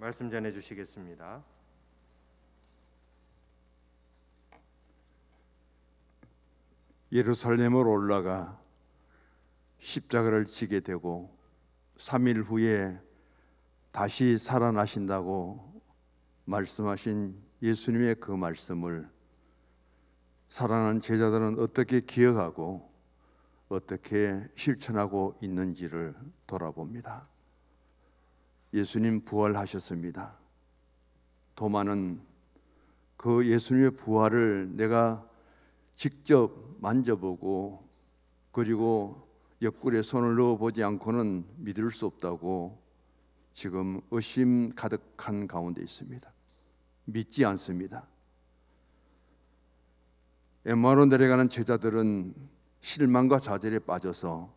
말씀 전해 주시겠습니다. 예루살렘으로 올라가 십자가를 지게 되고 3일 후에 다시 살아나신다고 말씀하신 예수님의 그 말씀을 사랑하는 제자들은 어떻게 기억하고 어떻게 실천하고 있는지를 돌아봅니다. 예수님 부활하셨습니다. 도마는 그 예수님의 부활을 내가 직접 만져보고 그리고 옆구리에 손을 넣어보지 않고는 믿을 수 없다고 지금 의심 가득한 가운데 있습니다. 믿지 않습니다. 엠마오로 내려가는 제자들은 실망과 좌절에 빠져서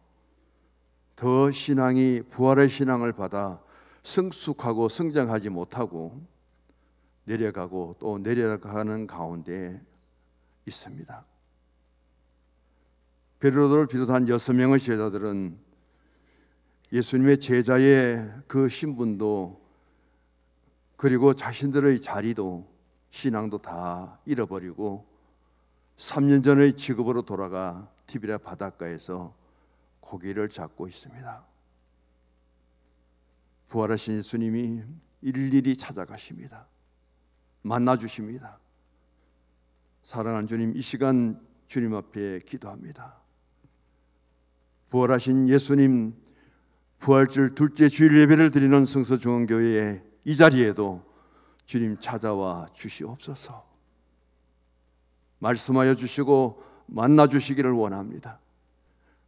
더 신앙이 부활의 신앙을 받아 성숙하고 성장하지 못하고 내려가고 또 내려가는 가운데 있습니다. 베드로를 비롯한 6명의 제자들은 예수님의 제자의 그 신분도 그리고 자신들의 자리도 신앙도 다 잃어버리고 3년 전의 직업으로 돌아가 티베리아 바닷가에서 고기를 잡고 있습니다. 부활하신 예수님이 일일이 찾아가십니다. 만나주십니다. 사랑하는 주님, 이 시간 주님 앞에 기도합니다. 부활하신 예수님 부활절 둘째 주일 예배를 드리는 성서중앙교회의 이 자리에도 주님 찾아와 주시옵소서. 말씀하여 주시고 만나 주시기를 원합니다.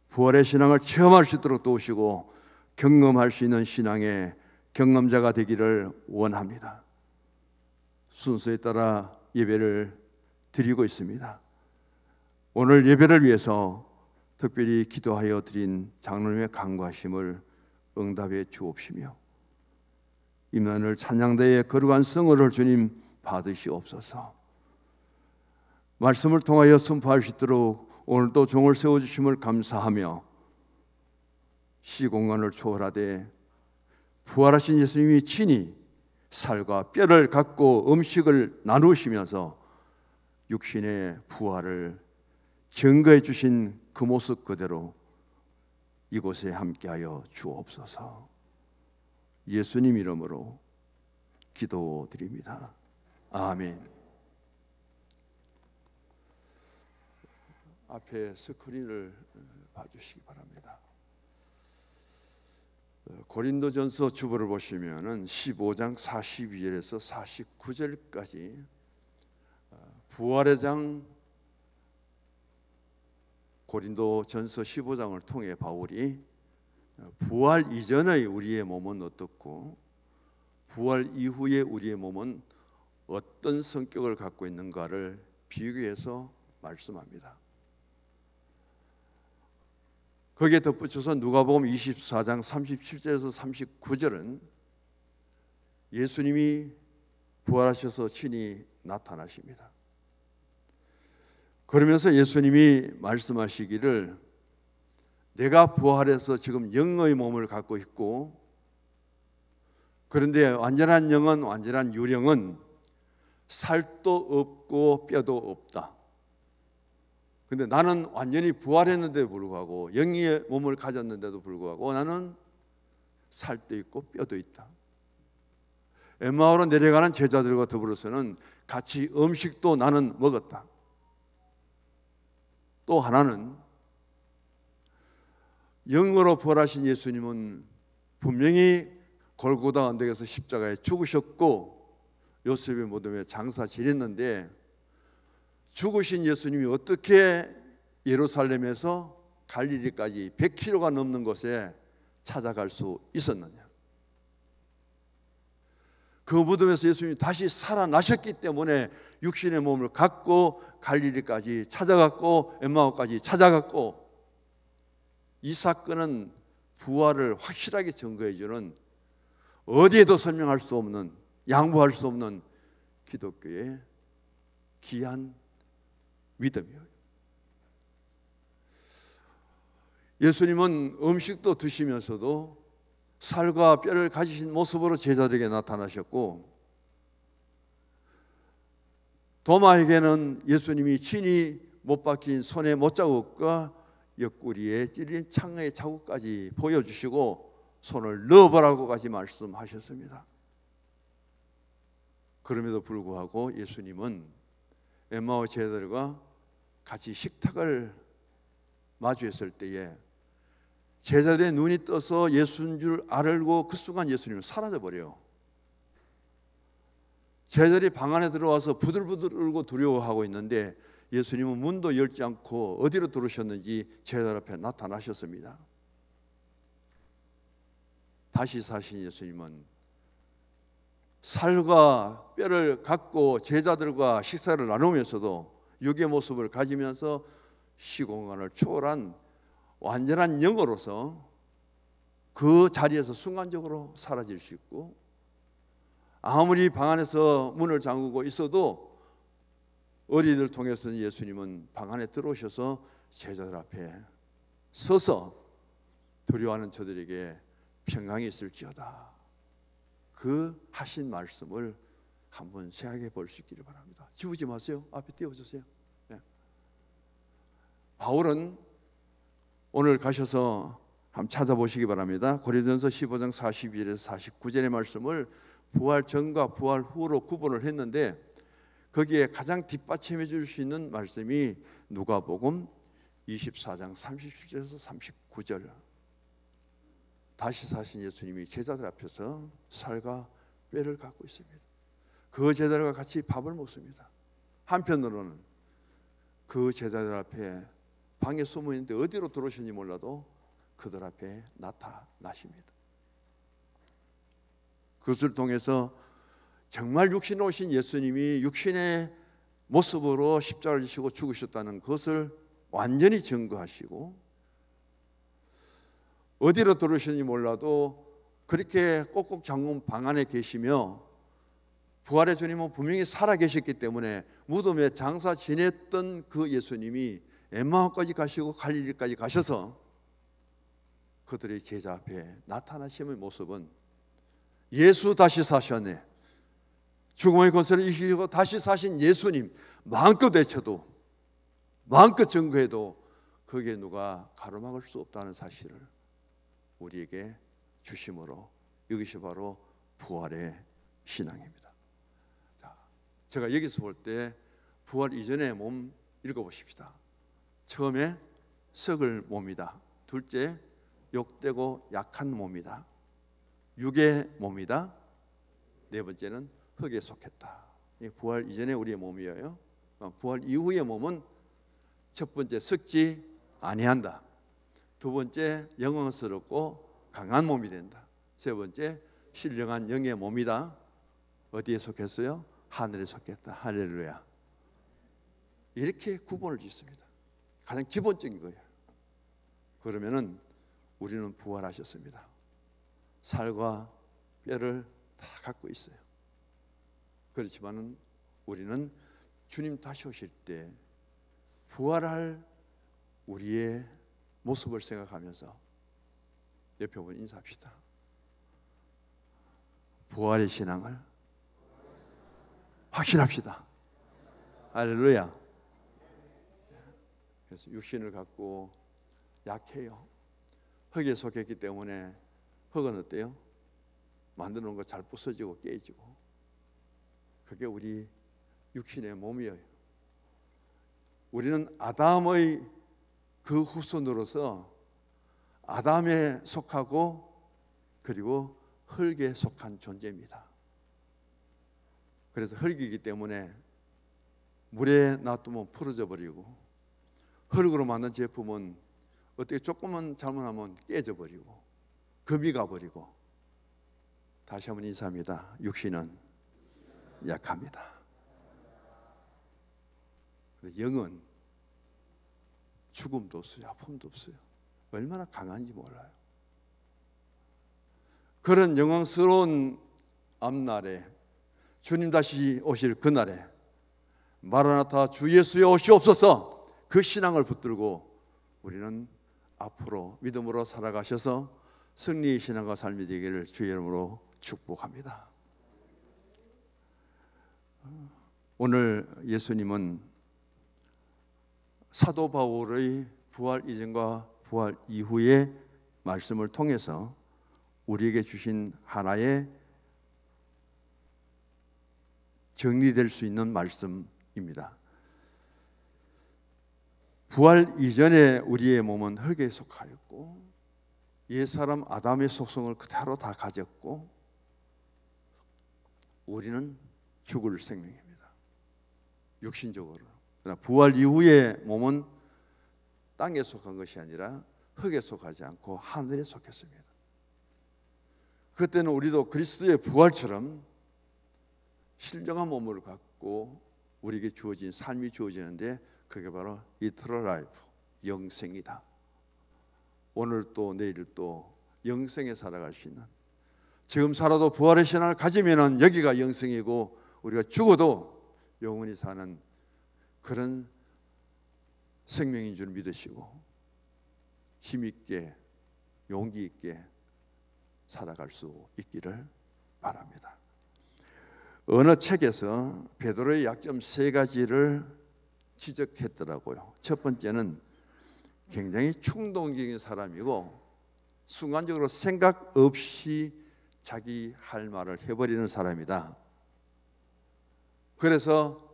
부활의 신앙을 체험할 수 있도록 도우시고 경험할 수 있는 신앙의 경험자가 되기를 원합니다. 순서에 따라 예배를 드리고 있습니다. 오늘 예배를 위해서 특별히 기도하여 드린 장로님의 간구하심을 응답해 주옵시며 임마누엘 찬양대의 거룩한 성호를 주님 받으시옵소서. 말씀을 통하여 선포할 수 있도록 오늘도 종을 세워주심을 감사하며 시공간을 초월하되 부활하신 예수님이 친히 살과 뼈를 갖고 음식을 나누시면서 육신의 부활을 증거해 주신 그 모습 그대로 이곳에 함께하여 주옵소서. 예수님 이름으로 기도드립니다. 아멘. 앞에 스크린을 봐주시기 바랍니다. 고린도전서 주보를 보시면은 15장 42절에서 49절까지 부활의 장 고린도전서 15장을 통해 바울이 부활 이전의 우리의 몸은 어떻고 부활 이후의 우리의 몸은 어떤 성격을 갖고 있는가를 비교해서 말씀합니다. 거기에 덧붙여서 누가복음 24장 37절에서 39절은 예수님이 부활하셔서 친히 나타나십니다. 그러면서 예수님이 말씀하시기를 내가 부활해서 지금 영의 몸을 갖고 있고 그런데 완전한 영은 완전한 유령은 살도 없고 뼈도 없다. 근데 나는 완전히 부활했는데도 불구하고 영의 몸을 가졌는데도 불구하고 나는 살도 있고 뼈도 있다. 엠마오로 내려가는 제자들과 더불어서는 같이 음식도 나는 먹었다. 또 하나는 영으로 부활하신 예수님은 분명히 골고다 언덕에서 십자가에 죽으셨고 요셉의 무덤에 장사 지냈는데 죽으신 예수님이 어떻게 예루살렘에서 갈릴리까지 100km가 넘는 곳에 찾아갈 수 있었느냐? 그 무덤에서 예수님이 다시 살아나셨기 때문에 육신의 몸을 갖고 갈릴리까지 찾아갔고 엠마오까지 찾아갔고 이 사건은 부활을 확실하게 증거해 주는 어디에도 설명할 수 없는 양보할 수 없는 기독교의 귀한 믿음이에요. 예수님은 음식도 드시면서도 살과 뼈를 가지신 모습으로 제자들에게 나타나셨고, 도마에게는 예수님이 친히 못 박힌 손의 못자국과 옆구리에 찔린 창의 자국까지 보여주시고 손을 넣어보라고까지 말씀하셨습니다. 그럼에도 불구하고 예수님은 엠마오 제자들과 같이 식탁을 마주했을 때에 제자들의 눈이 떠서 예수인 줄 알고 그 순간 예수님은 사라져버려요. 제자들이 방 안에 들어와서 부들부들 울고 두려워하고 있는데 예수님은 문도 열지 않고 어디로 들어오셨는지 제자들 앞에 나타나셨습니다. 다시 사신 예수님은 살과 뼈를 갖고 제자들과 식사를 나누면서도 육의 모습을 가지면서 시공간을 초월한 완전한 영으로서 그 자리에서 순간적으로 사라질 수 있고, 아무리 방 안에서 문을 잠그고 있어도 어린이들 통해서 예수님은 방 안에 들어오셔서 제자들 앞에 서서 두려워하는 저들에게 평강이 있을지어다, 그 하신 말씀을 한번 생각해 볼 수 있기를 바랍니다. 지우지 마세요. 앞에 띄워주세요. 네. 바울은 오늘 가셔서 한번 찾아보시기 바랍니다. 고린도전서 15장 42절에서 49절의 말씀을 부활 전과 부활 후로 구분을 했는데, 거기에 가장 뒷받침해 줄 수 있는 말씀이 누가복음 24장 37절에서 39절. 다시 사신 예수님이 제자들 앞에서 살과 뼈를 갖고 있습니다. 그 제자들과 같이 밥을 먹습니다. 한편으로는 그 제자들 앞에 방에 숨어 있는데 어디로 들어오셨는지 몰라도 그들 앞에 나타나십니다. 그것을 통해서 정말 육신으로 오신 예수님이 육신의 모습으로 십자가를 지시고 죽으셨다는 것을 완전히 증거하시고, 어디로 들어오셨는지 몰라도 그렇게 꼭꼭 잠근 방 안에 계시며, 부활의 주님은 분명히 살아계셨기 때문에 무덤에 장사 지냈던 그 예수님이 엠마오까지 가시고 갈릴리까지 가셔서 그들의 제자 앞에 나타나심의 모습은 예수 다시 사셨네, 죽음의 권세를 이기시고 다시 사신 예수님 마음껏 외쳐도 마음껏 증거해도 거기에 누가 가로막을 수 없다는 사실을 우리에게 주심으로, 이것이 바로 부활의 신앙입니다. 자, 제가 여기서 볼 때 부활 이전의 몸 읽어보십시다. 처음에 썩을 몸이다. 둘째, 욕되고 약한 몸이다. 육의 몸이다. 네 번째는 흙에 속했다. 부활 이전의 우리의 몸이에요. 부활 이후의 몸은 첫 번째, 썩지 아니한다. 두 번째, 영광스럽고 강한 몸이 된다. 세 번째, 신령한 영의 몸이다. 어디에 속했어요? 하늘에 속했다. 할렐루야. 이렇게 구분을 짓습니다. 가장 기본적인 거예요. 그러면은 우리는 부활하셨습니다. 살과 뼈를 다 갖고 있어요. 그렇지만은 우리는 주님 다시 오실 때 부활할 우리의 모습을 생각하면서 옆에 분 인사합시다. 부활의 신앙을 확신합시다. 할렐루야. 그래서 육신을 갖고 약해요. 흙에 속했기 때문에 흙은 어때요? 만드는 거 잘 부서지고 깨지고, 그게 우리 육신의 몸이에요. 우리는 아담의 그 후손으로서 아담에 속하고 그리고 흙에 속한 존재입니다. 그래서 흙이기 때문에 물에 놔두면 풀어져 버리고, 흙으로 만든 제품은 어떻게 조금만 잘못하면 깨져 버리고 금이 가버리고. 다시 한번 인사합니다. 육신은 약합니다. 영은 죽음도 없어요. 아픔도 없어요. 얼마나 강한지 몰라요. 그런 영광스러운 앞날에, 주님 다시 오실 그날에 마라나타 주 예수여 오시옵소서, 그 신앙을 붙들고 우리는 앞으로 믿음으로 살아가셔서 승리의 신앙과 삶이 되기를 주의 이름으로 축복합니다. 오늘 예수님은 사도 바울의 부활 이전과 부활 이후의 말씀을 통해서 우리에게 주신 하나의 정리될 수 있는 말씀입니다. 부활 이전에 우리의 몸은 흙에 속하였고 옛사람 아담의 속성을 그대로 다 가졌고 우리는 죽을 생명입니다. 육신적으로. 그러나 부활 이후의 몸은 땅에 속한 것이 아니라 흙에 속하지 않고 하늘에 속했습니다. 그때는 우리도 그리스도의 부활처럼 신령한 몸을 갖고 우리에게 주어진 삶이 주어지는데 그게 바로 이터널 라이프, 영생이다. 오늘 또 내일 또 영생에 살아갈 수 있는, 지금 살아도 부활의 신앙을 가지면은 여기가 영생이고 우리가 죽어도 영원히 사는 그런 생명인 줄 믿으시고 힘있게 용기 있게 살아갈 수 있기를 바랍니다. 어느 책에서 베드로의 약점 3가지를 지적했더라고요. 첫 번째는 굉장히 충동적인 사람이고 순간적으로 생각 없이 자기 할 말을 해버리는 사람이다. 그래서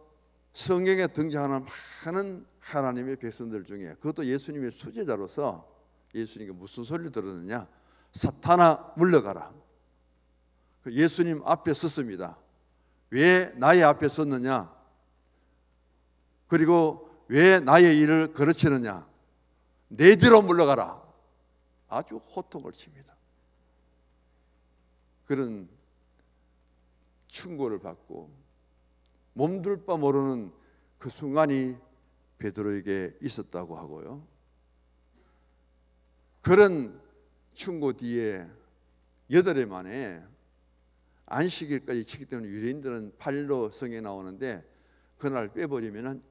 성경에 등장하는 많은 하나님의 백성들 중에, 그것도 예수님의 수제자로서 예수님께 무슨 소리를 들었느냐? 사탄아 물러가라. 예수님 앞에 섰습니다. 왜 나의 앞에 섰느냐? 그리고 왜 나의 일을 거르치느냐? 내 뒤로 물러가라. 아주 호통을 칩니다. 그런 충고를 받고 몸둘 바 모르는 그 순간이 베드로에게 있었다고 하고요. 그런 충고 뒤에 8일 만에 안식일까지 치기 때문에 유대인들은 8일로 성경에 나오는데 그날 빼버리면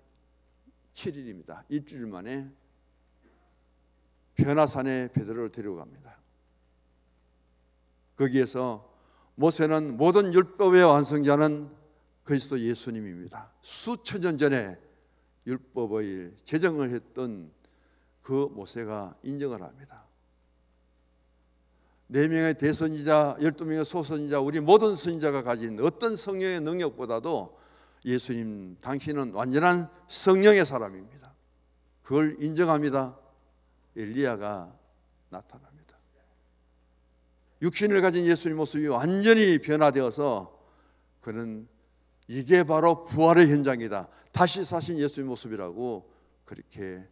7일입니다. 일주일 만에 변화산에 베드로를 데려갑니다. 거기에서 모세는 모든 율법의 완성자는 그리스도 예수님입니다. 수천 년 전에 율법의 제정을 했던 그 모세가 인정을 합니다. 4명의 대선지자, 12명의 소선지자, 우리 모든 선지자가 가진 어떤 성령의 능력보다도 예수님 당신은 완전한 성령의 사람입니다. 그걸 인정합니다. 엘리야가 나타납니다. 육신을 가진 예수님 모습이 완전히 변화되어서 그는 이게 바로 부활의 현장이다, 다시 사신 예수님 모습이라고 그렇게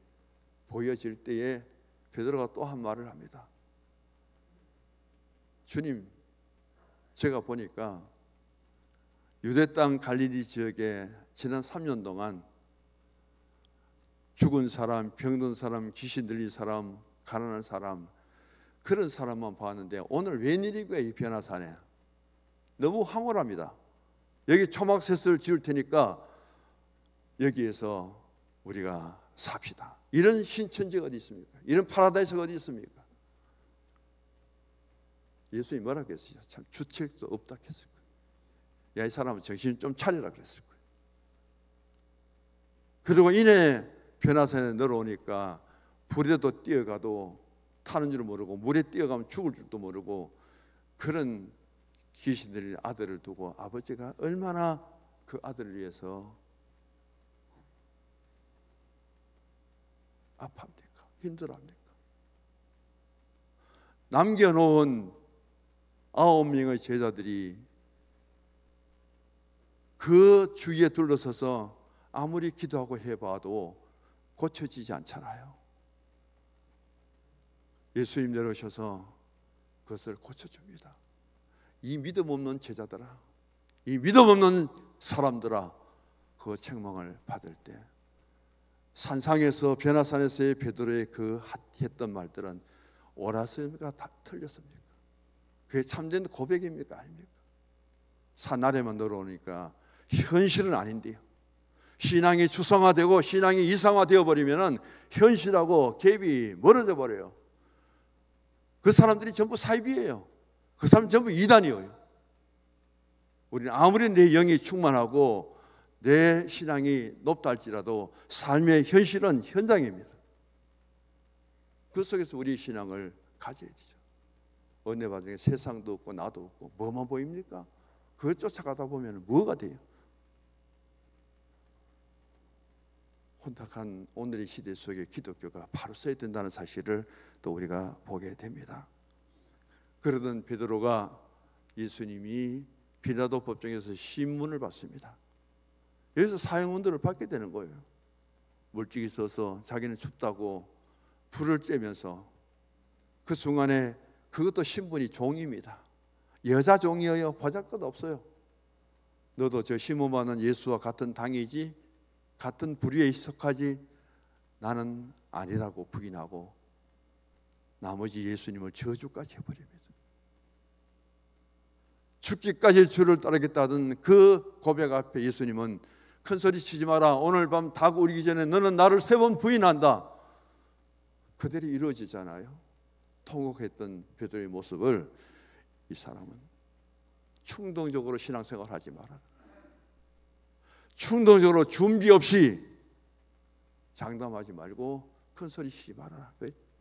보여질 때에 베드로가 또 한 말을 합니다. 주님, 제가 보니까 유대 땅 갈릴리 지역에 지난 3년 동안 죽은 사람, 병든 사람, 귀신 들린 사람, 가난한 사람, 그런 사람만 봤는데 오늘 웬일이고요 이 변화산에. 너무 황홀합니다. 여기 초막셋을 지을 테니까 여기에서 우리가 삽시다. 이런 신천지가 어디 있습니까? 이런 파라다이스가 어디 있습니까? 예수님이 뭐라고 했어요? 참 주책도 없다 했을 거예요. 야, 이 사람은 정신 좀 차리라 그랬을 거예요. 그리고 이내 변화산에 내려오니까 불에도 뛰어가도 타는 줄 모르고 물에 뛰어가면 죽을 줄도 모르고 그런 귀신 들린 아들을 두고 아버지가 얼마나 그 아들을 위해서 아파합니까? 힘들어합니까? 남겨놓은 9명의 제자들이 그 주위에 둘러서서 아무리 기도하고 해봐도 고쳐지지 않잖아요. 예수님 내려오셔서 그것을 고쳐줍니다. 이 믿음 없는 제자들아, 이 믿음 없는 사람들아, 그 책망을 받을 때 산상에서 변화산에서의 베드로의 그 했던 말들은 옳았습니까? 다 틀렸습니까? 그게 참된 고백입니까? 아닙니까? 산 아래만 내려오니까 현실은 아닌데요. 신앙이 추상화되고 신앙이 이상화되어 버리면은 현실하고 갭이 멀어져 버려요. 그 사람들이 전부 사입이에요. 그 사람 전부 이단이에요. 우리는 아무리 내 영이 충만하고 내 신앙이 높다 할지라도 삶의 현실은 현장입니다. 그 속에서 우리 신앙을 가져야 되죠. 은혜 받으니 세상도 없고 나도 없고 뭐만 보입니까? 그걸 쫓아가다 보면 뭐가 돼요? 혼탁한 오늘의 시대 속에 기독교가 바로 서야 된다는 사실을 또 우리가 보게 됩니다. 그러던 베드로가 예수님이 빌라도 법정에서 신문을 받습니다. 여기서 사형운동을 받게 되는 거예요. 물집이 서서 자기는 춥다고 불을 쬐면서 그 순간에 그것도 신분이 종입니다. 여자 종이에요. 보잘것 없어요. 너도 저 신문받은 예수와 같은 당이지 같은 부류에 속하지 나는 아니라고 부인하고 나머지 예수님을 저주까지 해버립니다. 죽기까지 주를 따르겠다던 그 고백 앞에 예수님은 큰 소리 치지 마라. 오늘 밤 닭 우리기 전에 너는 나를 3번 부인한다. 그대로 이루어지잖아요. 통곡했던 베드로의 모습을 이 사람은 충동적으로 신앙생활하지 마라. 충동적으로 준비 없이 장담하지 말고 큰 소리 치지 말아라.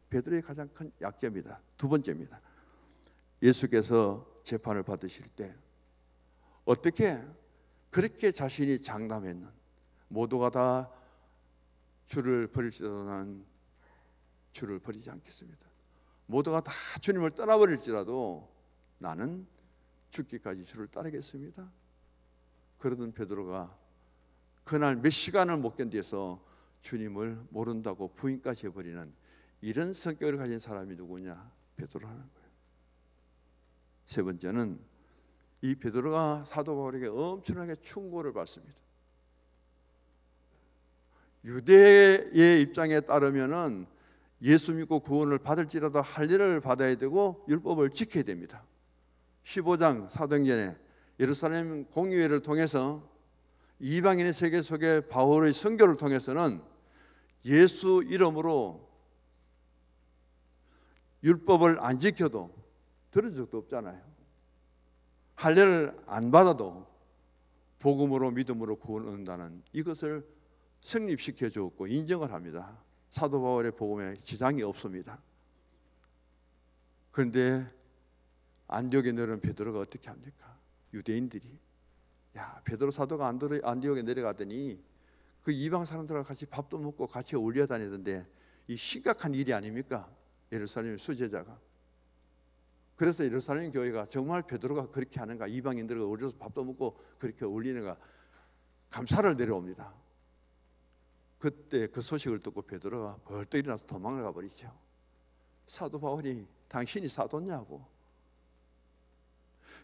베드로의 가장 큰 약점이다. 두 번째입니다. 예수께서 재판을 받으실 때 어떻게 그렇게 자신이 장담했는 모두가 다 주를 버릴지라도 나는 주를 버리지 않겠습니다. 모두가 다 주님을 떠나버릴지라도 나는 죽기까지 주를 따르겠습니다. 그러던 베드로가 그날 몇 시간을 못 견뎌서 주님을 모른다고 부인까지 해버리는 이런 성격을 가진 사람이 누구냐? 베드로라는 거예요. 세 번째는 이 베드로가 사도 바울에게 엄청나게 충고를 받습니다. 유대의 입장에 따르면은 예수 믿고 구원을 받을지라도 할례를 받아야 되고 율법을 지켜야 됩니다. 15장 사도행전에 예루살렘 공의회를 통해서 이방인의 세계 속에 바울의 선교를 통해서는 예수 이름으로 율법을 안 지켜도 들은 적도 없잖아요. 할례를 안 받아도 복음으로 믿음으로 구원을 얻는다는 이것을 성립시켜 주었고 인정을 합니다. 사도 바울의 복음에 지장이 없습니다. 그런데 안디옥에 내려온 베드로가 어떻게 합니까? 유대인들이 베드로 사도가 안디옥에 내려가더니 그 이방 사람들과 같이 밥도 먹고 같이 어울려 다니던데 이 심각한 일이 아닙니까? 예루살렘 수제자가. 그래서 예루살렘 교회가 정말 베드로가 그렇게 하는가, 이방인들과 어울려서 밥도 먹고 그렇게 어울리는가 감사를 내려옵니다. 그때 그 소식을 듣고 베드로가 벌떡 일어나서 도망을 가버리죠. 사도 바울이 당신이 사도냐고.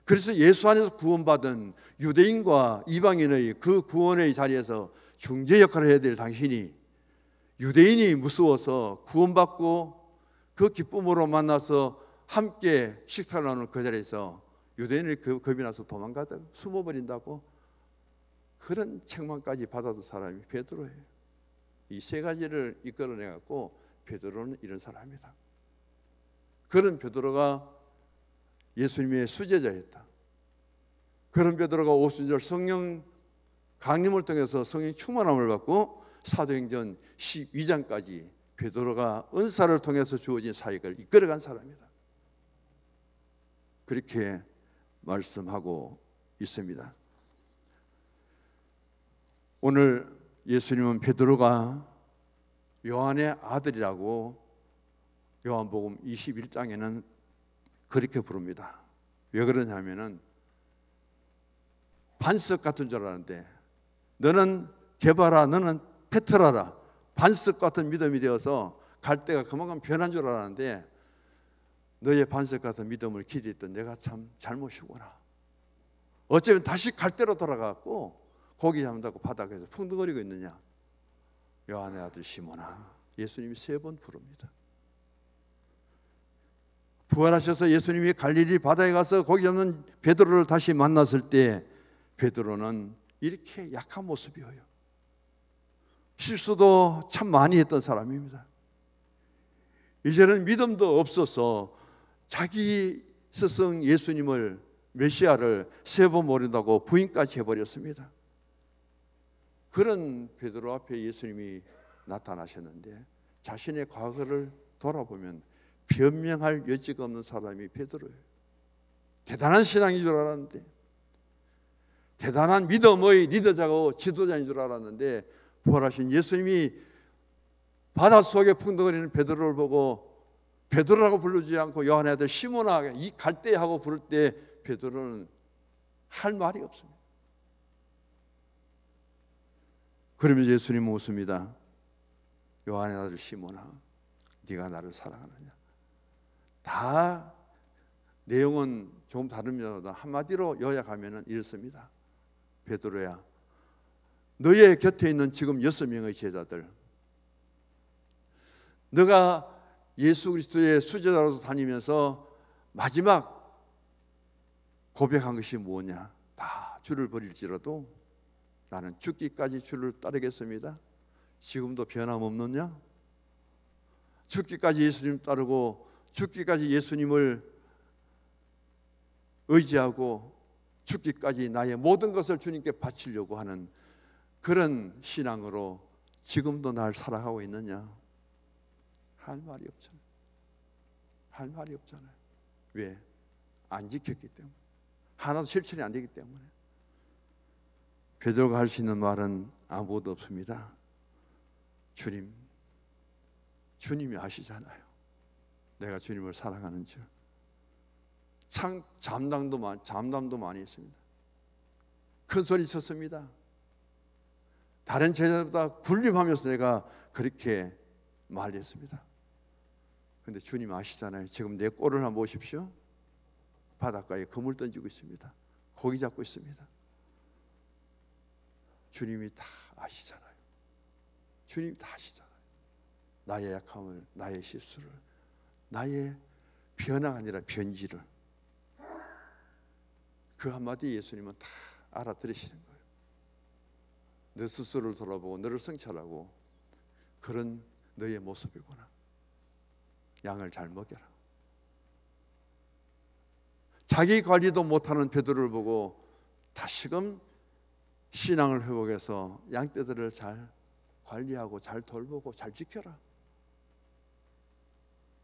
그래서 예수 안에서 구원받은 유대인과 이방인의 그 구원의 자리에서 중재 역할을 해야 될 당신이 유대인이 무서워서 구원받고 그 기쁨으로 만나서 함께 식사를 나누는 그 자리에서 유대인의 겁이 나서 도망가다 숨어버린다고 그런 책망까지 받아던 사람이 베드로예요. 이 세 가지를 이끌어내갖고 베드로는 이런 사람이다. 그런 베드로가 예수님의 수제자였다. 그런 베드로가 오순절 성령 강림을 통해서 성령 충만함을 받고 사도행전 12장까지 베드로가 은사를 통해서 주어진 사역을 이끌어간 사람이다. 그렇게 말씀하고 있습니다. 오늘 예수님은 베드로가 요한의 아들이라고 요한복음 21장에는 그렇게 부릅니다. 왜 그러냐면은 반석 같은 줄 알았는데 너는 게바라, 너는 페트라라, 반석 같은 믿음이 되어서 갈 때가 그만큼 변한 줄 알았는데 너의 반석 같은 믿음을 기대했던 내가 참 잘못이구나. 어쩌면 다시 갈 때로 돌아갔고 고기 잡는다고 바닥에서 풍덩거리고 있느냐. 요한의 아들 시몬아. 예수님이 3번 부릅니다. 부활하셔서 예수님이 갈릴리 바다에 가서 고기 잡는 베드로를 다시 만났을 때 베드로는 이렇게 약한 모습이에요. 실수도 참 많이 했던 사람입니다. 이제는 믿음도 없어서 자기 스승 예수님을, 메시아를 세 번 모른다고 부인까지 해버렸습니다. 그런 베드로 앞에 예수님이 나타나셨는데 자신의 과거를 돌아보면 변명할 여지가 없는 사람이 베드로예요. 대단한 신앙인 줄 알았는데, 대단한 믿음의 리더자고 지도자인 줄 알았는데, 부활하신 예수님이 바닷속에 풍덩거리는 베드로를 보고 베드로라고 부르지 않고 요한의 아들 시몬아 이 갈대 하고 부를 때 베드로는 할 말이 없습니다. 그러면서 예수님은 웃습니다. 요한의 아들 시몬아, 네가 나를 사랑하느냐? 다 내용은 조금 다릅니다. 한마디로 요약하면 이렇습니다. 베드로야, 너의 곁에 있는 지금 6명의 제자들, 너가 예수 그리스도의 수제자로서 다니면서 마지막 고백한 것이 뭐냐? 다 주를 버릴지라도 나는 죽기까지 주를 따르겠습니다. 지금도 변함없느냐? 죽기까지 예수님 따르고 죽기까지 예수님을 의지하고 죽기까지 나의 모든 것을 주님께 바치려고 하는 그런 신앙으로 지금도 날 살아가고 있느냐? 할 말이 없잖아요. 할 말이 없잖아요. 왜? 안 지켰기 때문에. 하나도 실천이 안 되기 때문에. 베드로가 할 수 있는 말은 아무것도 없습니다. 주님이 아시잖아요. 내가 주님을 사랑하는 줄. 참 잠담도 많이 했습니다. 큰 소리 쳤습니다. 다른 제자보다 군림하면서 내가 그렇게 말했습니다. 근데 주님 아시잖아요. 지금 내 꼴을 한번 보십시오. 바닷가에 그물 던지고 있습니다. 고기 잡고 있습니다. 주님이 다 아시잖아요. 주님이 다 아시잖아요. 나의 약함을, 나의 실수를, 나의 변화가 아니라 변질을. 그 한마디 예수님은 다 알아들으시는 거예요. 너 스스로를 돌아보고 너를 성찰하고 그런 너의 모습이구나. 양을 잘 먹여라. 자기 관리도 못하는 베드로를 보고 다시금 신앙을 회복해서 양떼들을 잘 관리하고 잘 돌보고 잘 지켜라.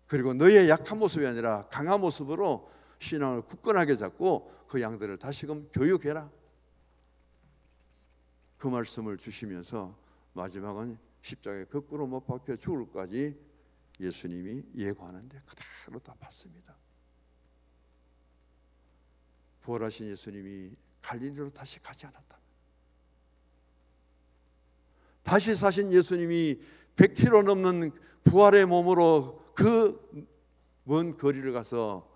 그리고 너의 약한 모습이 아니라 강한 모습으로 신앙을 굳건하게 잡고 그 양들을 다시금 교육해라. 그 말씀을 주시면서 마지막은 십자가에 거꾸로 못 박혀 죽을 까지 예수님이 예고하는데 그대로 다 받습니다. 부활하신 예수님이 갈릴리로 다시 가지 않았다. 다시 사신 예수님이 100km 넘는 부활의 몸으로 그 먼 거리를 가서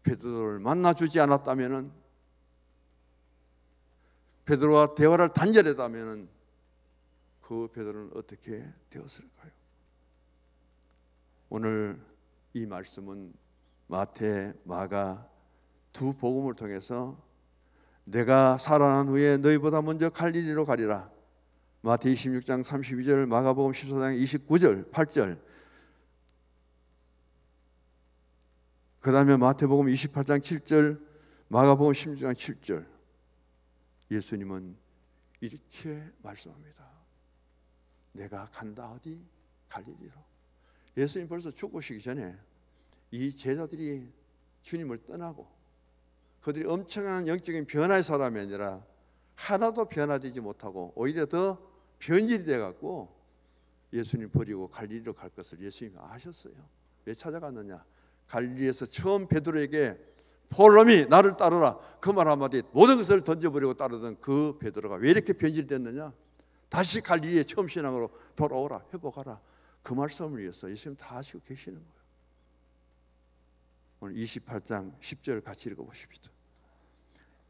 베드로를 만나주지 않았다면, 베드로와 대화를 단절했다면 그 베드로는 어떻게 되었을까요? 오늘 이 말씀은 마태, 마가 두 복음을 통해서 내가 살아난 후에 너희보다 먼저 갈릴리로 가리라. 마태 26장 32절, 마가복음 14장 29절, 8절. 그 다음에 마태복음 28장 7절, 마가복음 16장 7절. 예수님은 이렇게 말씀합니다. 내가 간다 어디? 갈릴리로. 예수님 벌써 죽으시기 전에 이 제자들이 주님을 떠나고 그들이 엄청난 영적인 변화의 사람이 아니라 하나도 변화되지 못하고 오히려 더 변질이 돼갖고 예수님 버리고 갈릴리로 갈 것을 예수님이 아셨어요. 왜 찾아갔느냐? 갈릴리에서 처음 베드로에게 폴롬이 나를 따르라 그 말 한마디 모든 것을 던져버리고 따르던 그 베드로가 왜 이렇게 변질됐느냐? 다시 갈릴리에 처음 신앙으로 돌아오라, 회복하라. 그 말씀을 위해서 예수님 다 아시고 계시는 거예요. 오늘 28장 10절 같이 읽어보십시오.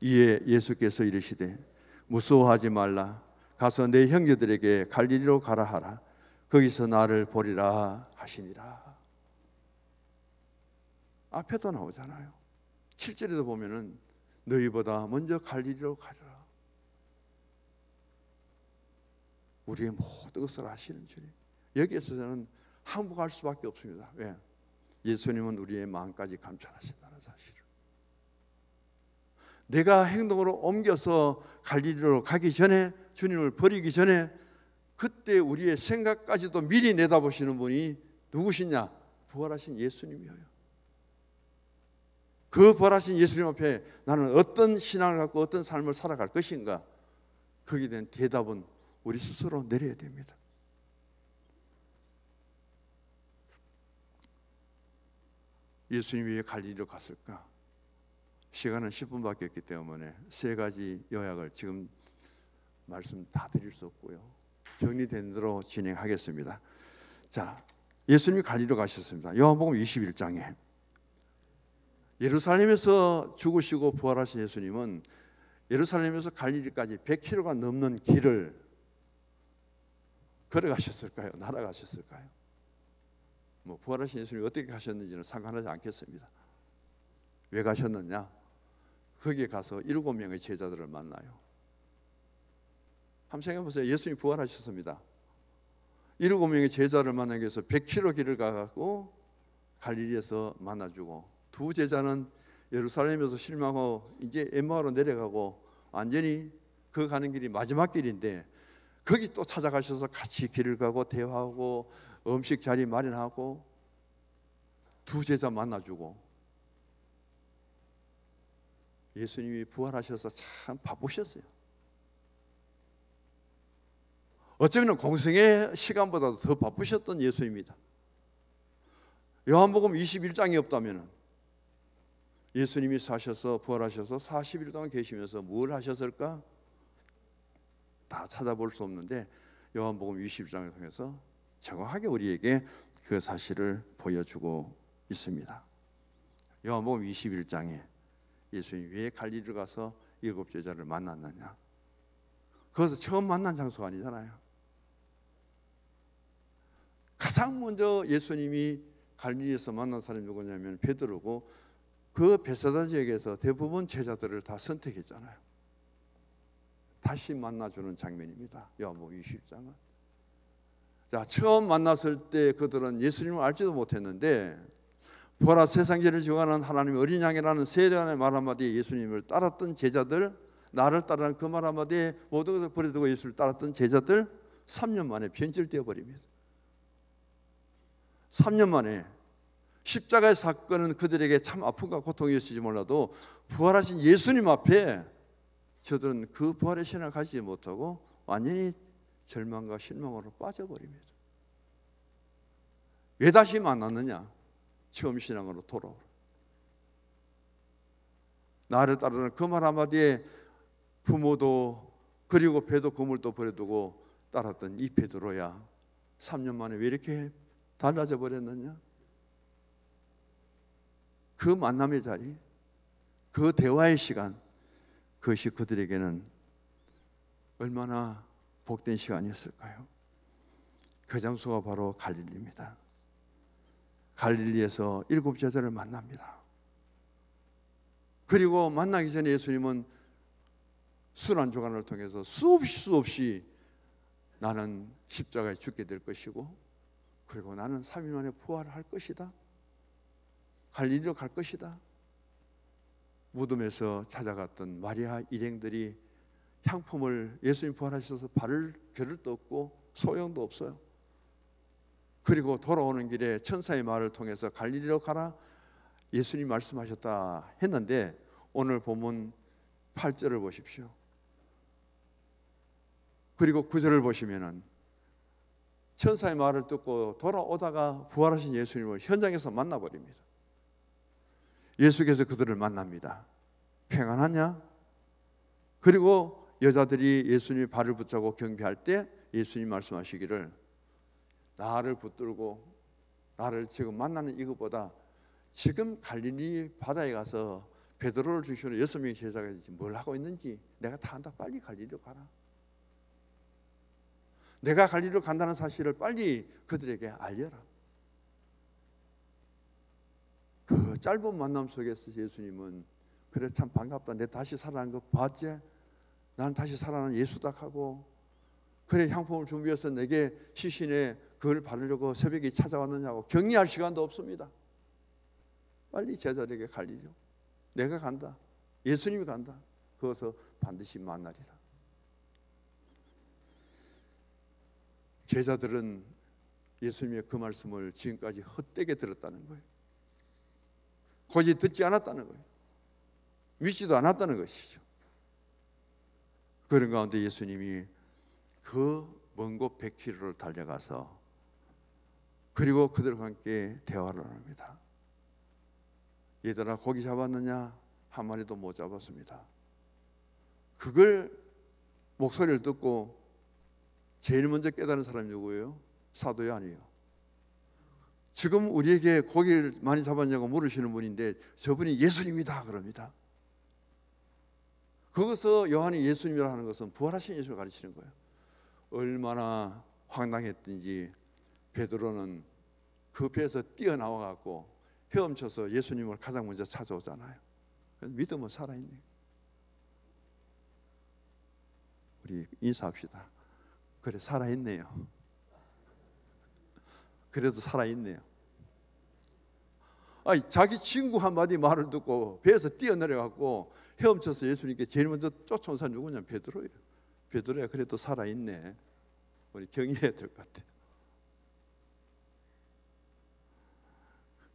이에 예수께서 이르시되 무서워하지 말라. 가서 내 형제들에게 갈릴리로 가라 하라. 거기서 나를 보리라 하시니라. 앞에도 나오잖아요. 7절에도 보면은 너희보다 먼저 갈릴리로 가라. 우리의 모든 것을 아시는 주님. 여기에서 저는 항복할 수밖에 없습니다. 왜? 예수님은 우리의 마음까지 감찰하신다는 사실을, 내가 행동으로 옮겨서 갈릴리로 가기 전에, 주님을 버리기 전에 그때 우리의 생각까지도 미리 내다보시는 분이 누구시냐? 부활하신 예수님이에요. 그 부활하신 예수님 앞에 나는 어떤 신앙을 갖고 어떤 삶을 살아갈 것인가, 거기에 대한 대답은 우리 스스로 내려야 됩니다. 예수님이 왜 갈릴리로 갔을까? 시간은 10분밖에 없기 때문에 세 가지 요약을 지금 말씀 다 드릴 수 없고요, 정리된 대로 진행하겠습니다. 자, 예수님이 갈릴리로 가셨습니다. 요한복음 21장에 예루살렘에서 죽으시고 부활하신 예수님은 예루살렘에서 갈릴리까지 100km가 넘는 길을 걸어가셨을까요? 날아가셨을까요? 뭐 부활하신 예수님이 어떻게 가셨는지는 상관하지 않겠습니다. 왜 가셨느냐? 거기에 가서 7명의 제자들을 만나요. 한번 생각해 보세요. 예수님이 부활하셨습니다. 7명의 제자를 만나기 위해서 100km 길을 가고 갈릴리에서 만나주고, 두 제자는 예루살렘에서 실망하고 이제 엠마오로 내려가고 완전히 그 가는 길이 마지막 길인데 거기 또 찾아가셔서 같이 길을 가고 대화하고 음식 자리 마련하고 두 제자 만나주고, 예수님이 부활하셔서 참 바쁘셨어요. 어쩌면 공생의 시간보다도 더 바쁘셨던 예수입니다. 요한복음 21장이 없다면 예수님이 사셔서 부활하셔서 40일 동안 계시면서 뭘 하셨을까? 다 찾아볼 수 없는데 요한복음 21장을 통해서 정확하게 우리에게 그 사실을 보여주고 있습니다. 요한복음 21장에 예수님이 왜 갈릴리로 가서 7 제자를 만났느냐? 그것은 처음 만난 장소가 아니잖아요. 가장 먼저 예수님이 갈릴리에서 만난 사람이 누구냐면 베드로고, 그 베세다 지역에서 대부분 제자들을 다 선택했잖아요. 다시 만나주는 장면입니다. 요한복음 21장은. 자, 처음 만났을 때 그들은 예수님을 알지도 못했는데 부활하 세상 죄를 지고 가는 하나님의 어린 양이라는 세례관의 말 한마디에 예수님을 따랐던 제자들, 나를 따르는 그 말 한마디에 모든 것을 버려두고 예수를 따랐던 제자들 3년 만에 변질되어 버립니다. 3년 만에 십자가의 사건은 그들에게 참 아픔과 고통이었을지 몰라도 부활하신 예수님 앞에 저들은 그 부활의 신앙을 가지지 못하고 완전히 절망과 실망으로 빠져버립니다. 왜 다시 만났느냐? 처음 신앙으로 돌아오라. 나를 따르는 그 말 한마디에 부모도 그리고 배도 그물도 버려두고 따랐던 이 베드로야 3년 만에 왜 이렇게 달라져 버렸느냐? 그 만남의 자리, 그 대화의 시간, 그것이 그들에게는 얼마나 복된 시간이었을까요? 그 장소가 바로 갈릴리입니다. 갈릴리에서 7 제자를 만납니다. 그리고 만나기 전에 예수님은 술 한 주간을 통해서 수없이 나는 십자가에 죽게 될 것이고 그리고 나는 3일 만에 부활할 것이다, 갈릴리로 갈 것이다. 무덤에서 찾아갔던 마리아 일행들이 향품을, 예수님 부활하셔서 바를 겨를도 없고 소용도 없어요. 그리고 돌아오는 길에 천사의 말을 통해서 갈릴리로 가라 예수님 말씀하셨다 했는데, 오늘 본문 8절을 보십시오. 그리고 9절을 보시면은 천사의 말을 듣고 돌아오다가 부활하신 예수님을 현장에서 만나버립니다. 예수께서 그들을 만납니다. 평안하냐? 그리고 여자들이 예수님의 발을 붙잡고 경배할 때 예수님 말씀하시기를, 나를 붙들고 나를 지금 만나는 이것보다 지금 갈릴리 바다에 가서 베드로를 중심으로 6명의 제자가 뭘 하고 있는지 내가 다 안다. 빨리 갈릴리로 가라. 내가 갈릴리로 간다는 사실을 빨리 그들에게 알려라. 그 짧은 만남 속에서 예수님은 그래 참 반갑다, 내 다시 살아난 거 봤지? 나는 다시 살아난 예수다 하고, 그래 향품을 준비해서 내게 시신에 그걸 바르려고 새벽에 찾아왔느냐고 격리할 시간도 없습니다. 빨리 제자들에게 갈 일이요. 내가 간다. 예수님이 간다. 거기서 반드시 만나리라. 제자들은 예수님의 그 말씀을 지금까지 헛되게 들었다는 거예요. 고지 듣지 않았다는 거예요. 믿지도 않았다는 것이죠. 그런 가운데 예수님이 그 먼 곳 100km를 달려가서 그리고 그들과 함께 대화를 합니다. 얘들아 고기 잡았느냐? 한 마리도 못 잡았습니다. 그걸 목소리를 듣고 제일 먼저 깨달은 사람이 누구예요? 사도요? 아니에요. 지금 우리에게 고기를 많이 잡았냐고 물으시는 분인데 저분이 예수님이다 그럽니다. 거기서 요한이 예수님이라 하는 것은 부활하신 예수를 가르치는 거예요. 얼마나 황당했든지 베드로는 그 배에서 뛰어나와 갖고 헤엄쳐서 예수님을 가장 먼저 찾아오잖아요. 믿음은 살아있네. 우리 인사합시다. 그래 살아있네요. 그래도 살아있네요. 아니, 자기 친구 한마디 말을 듣고 배에서 뛰어내려 갖고 헤엄쳐서 예수님께 제일 먼저 쫓아온 사람이 누구냐면 베드로예요. 베드로야 그래도 살아있네. 우리 경의해야 될 것 같아요.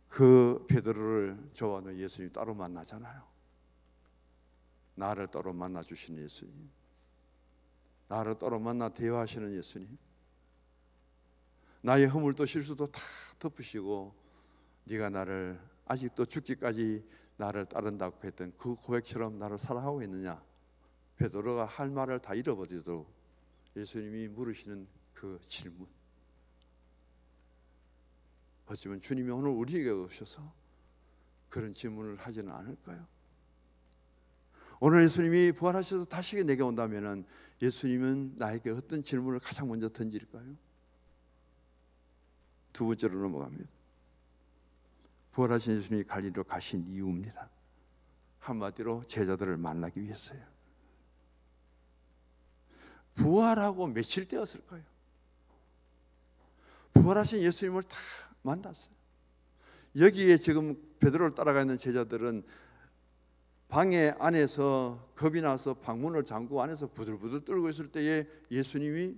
그 베드로를 좋아하는 예수님 따로 만나잖아요. 나를 따로 만나주시는 예수님, 나를 따로 만나 대화하시는 예수님, 나의 허물도 실수도 다 덮으시고 네가 나를 아직도 죽기까지 나를 따른다고 했던 그 고백처럼 나를 사랑하고 있느냐? 베드로가 할 말을 다 잃어버리도록 예수님이 물으시는 그 질문. 하지만 주님이 오늘 우리에게 오셔서 그런 질문을 하지는 않을까요? 오늘 예수님이 부활하셔서 다시 내게 온다면 예수님은 나에게 어떤 질문을 가장 먼저 던질까요? 두 번째로 넘어갑니다. 부활하신 예수님이 갈릴리로 가신 이유입니다. 한마디로 제자들을 만나기 위해서요. 부활하고 며칠 되었을까요? 부활하신 예수님을 다 만났어요. 여기에 지금 베드로를 따라가 있는 제자들은 방에 안에서 겁이 나서 방문을 잠그고 안에서 부들부들 떨고 있을 때에 예수님이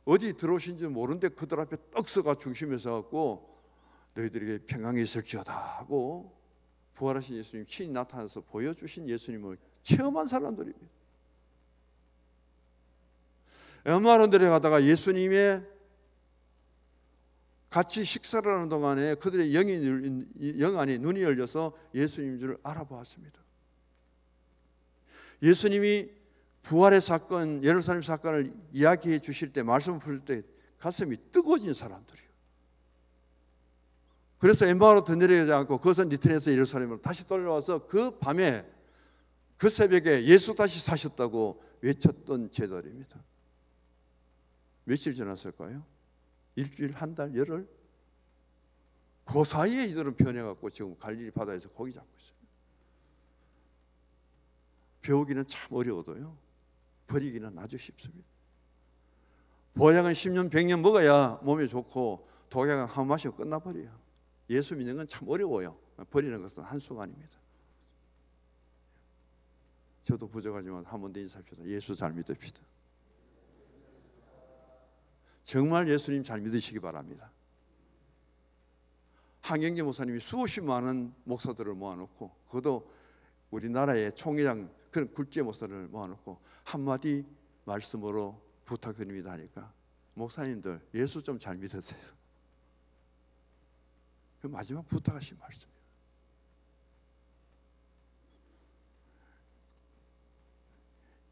어디 들어오신지 모르는데 그들 앞에 떡 서가 중심에 서갖고 너희들에게 평강이 있을지어다 하고 부활하신 예수님 친히 나타나서 보여주신 예수님을 체험한 사람들입니다. 엠마오들에 가다가 예수님의 같이 식사를 하는 동안에 그들의 영 안에 눈이 열려서 예수님인 줄 알아보았습니다. 예수님이 부활의 사건, 예루살렘 사건을 이야기해 주실 때, 말씀을 풀 때 가슴이 뜨거워진 사람들이에요. 그래서 엠마오로 더 내려가지 않고 그것은 리턴해서 예루살렘으로 다시 돌아와서 그 밤에 그 새벽에 예수 다시 사셨다고 외쳤던 제자들입니다. 며칠 지났을까요? 일주일, 한 달, 열흘? 그 사이에 이들은 변해갖고 지금 갈릴리 바다에서 고기 잡고 있어요. 배우기는 참 어려워도요, 버리기는 아주 쉽습니다. 보약은 10년, 100년 먹어야 몸에 좋고 독약은 한 마시고 끝나버려요. 예수 믿는 건 참 어려워요. 버리는 것은 한순간입니다. 저도 부족하지만 한 번 더 인사합시다. 예수 잘 믿읍시다. 정말 예수님 잘 믿으시기 바랍니다. 한경재 목사님이 수없이 많은 목사들을 모아놓고, 그것도 우리나라의 총회장 그런 굴지의 목사를 모아놓고 한마디 말씀으로 부탁드립니다 하니까, 목사님들 예수 좀 잘 믿으세요. 그 마지막 부탁하신 말씀이에요.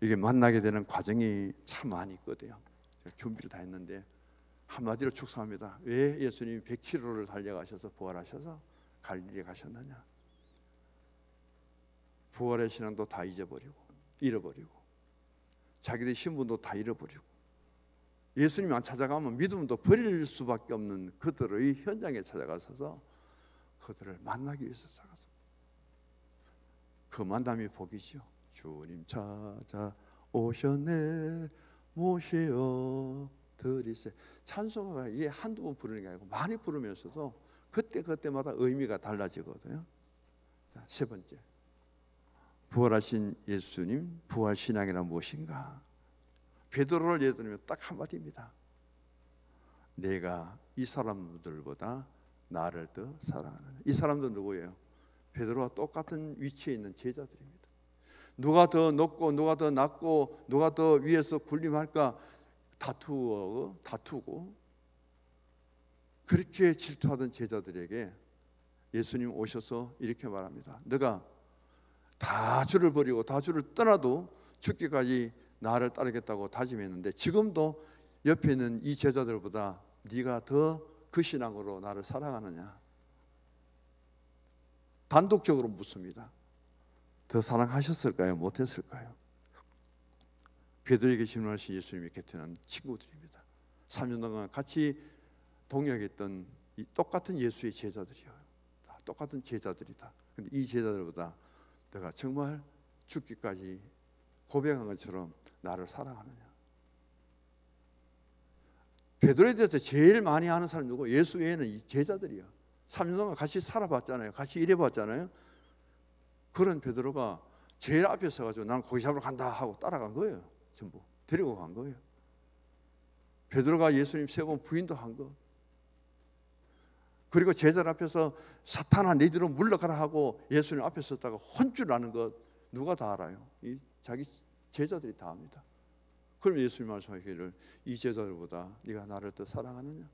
이게 만나게 되는 과정이 참 많이 있거든요. 준비를 다 했는데 한마디로 축소합니다. 왜 예수님이 100km를 달려가셔서 부활하셔서 갈릴리에 가셨느냐? 부활의 신앙도 다 잃어버리고 자기들 신분도 다 잃어버리고 예수님이 안 찾아가면 믿음도 버릴 수밖에 없는 그들의 현장에 찾아가셔서 그들을 만나기 위해서 찾아갔습니다. 그 만남이 복이죠. 주님 찾아오셨네 모시어 드리세. 찬송가가 이게 한두 번 부르는 게 아니고 많이 부르면서도 그때마다 의미가 달라지거든요. 자, 세 번째, 부활하신 예수님 부활 신앙이란 무엇인가? 베드로를 예를 들면 딱 한마디입니다. 내가 이 사람들보다 나를 더 사랑하느냐. 이 사람들 누구예요? 베드로와 똑같은 위치에 있는 제자들입니다. 누가 더 높고 누가 더 낮고 누가 더 위에서 군림할까 다투고 그렇게 질투하던 제자들에게 예수님 오셔서 이렇게 말합니다. 너가 다 주를 버리고 다 주를 떠나도 죽기까지 나를 따르겠다고 다짐했는데 지금도 옆에 있는 이 제자들보다 네가 더 그 신앙으로 나를 사랑하느냐? 단독적으로 묻습니다. 더 사랑하셨을까요? 못했을까요? 베드로에게 질문하신 예수님의 곁에는 친구들입니다. 3년 동안 같이 동역했던 이 똑같은 예수의 제자들이에요. 똑같은 제자들이다. 근데 이 제자들보다 내가 정말 죽기까지 고백한 것처럼 나를 사랑하느냐? 베드로에 대해서 제일 많이 아는 사람이 누구? 예수 외에는 이 제자들이야. 3년 동안 같이 살아봤잖아요. 같이 일해봤잖아요. 그런 베드로가 제일 앞에 서가지고 난 고기 잡으러 간다 하고 따라간 거예요. 전부 데리고 간 거예요. 베드로가 예수님 3번 부인도 한 거. 그리고 제자들 앞에서 사탄아 너희들은 물러가라 하고 예수님 앞에 섰다가 혼쭐 나는 것 누가 다 알아요? 이 자기 제자들이 다 합니다. 그럼 예수님 말씀하시기를 이 제자들보다 네가 나를 더 사랑하느냐?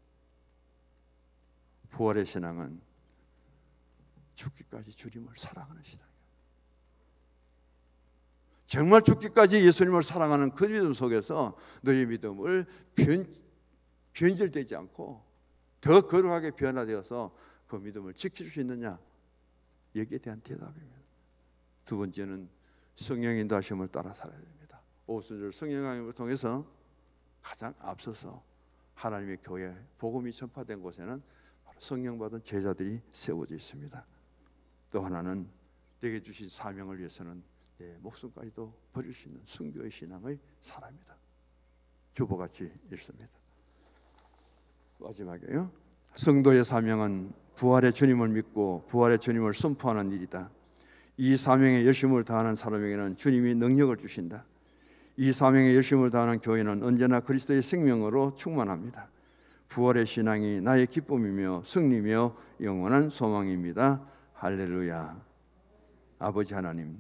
부활의 신앙은 죽기까지 주님을 사랑하는 신앙이에요. 정말 죽기까지 예수님을 사랑하는 그 믿음 속에서 너의 믿음을 변질되지 않고 더 거룩하게 변화되어서 그 믿음을 지킬 수 있느냐? 여기에 대한 대답입니다. 두 번째는 성령 인도하심을 따라 살아야 됩니다. 5순절 성령을 통해서 가장 앞서서 하나님의 교회 복음이 전파된 곳에는 바로 성령 받은 제자들이 세워져 있습니다. 또 하나는 내게 주신 사명을 위해서는 내 목숨까지도 버릴 수 있는 순교의 신앙의 사람이다. 주보같이 읽습니다. 마지막에요. 성도의 사명은 부활의 주님을 믿고 부활의 주님을 선포하는 일이다. 이 사명에 열심을 다하는 사람에게는 주님이 능력을 주신다. 이 사명에 열심을 다하는 교회는 언제나 그리스도의 생명으로 충만합니다. 부활의 신앙이 나의 기쁨이며 승리며 영원한 소망입니다. 할렐루야. 아버지 하나님,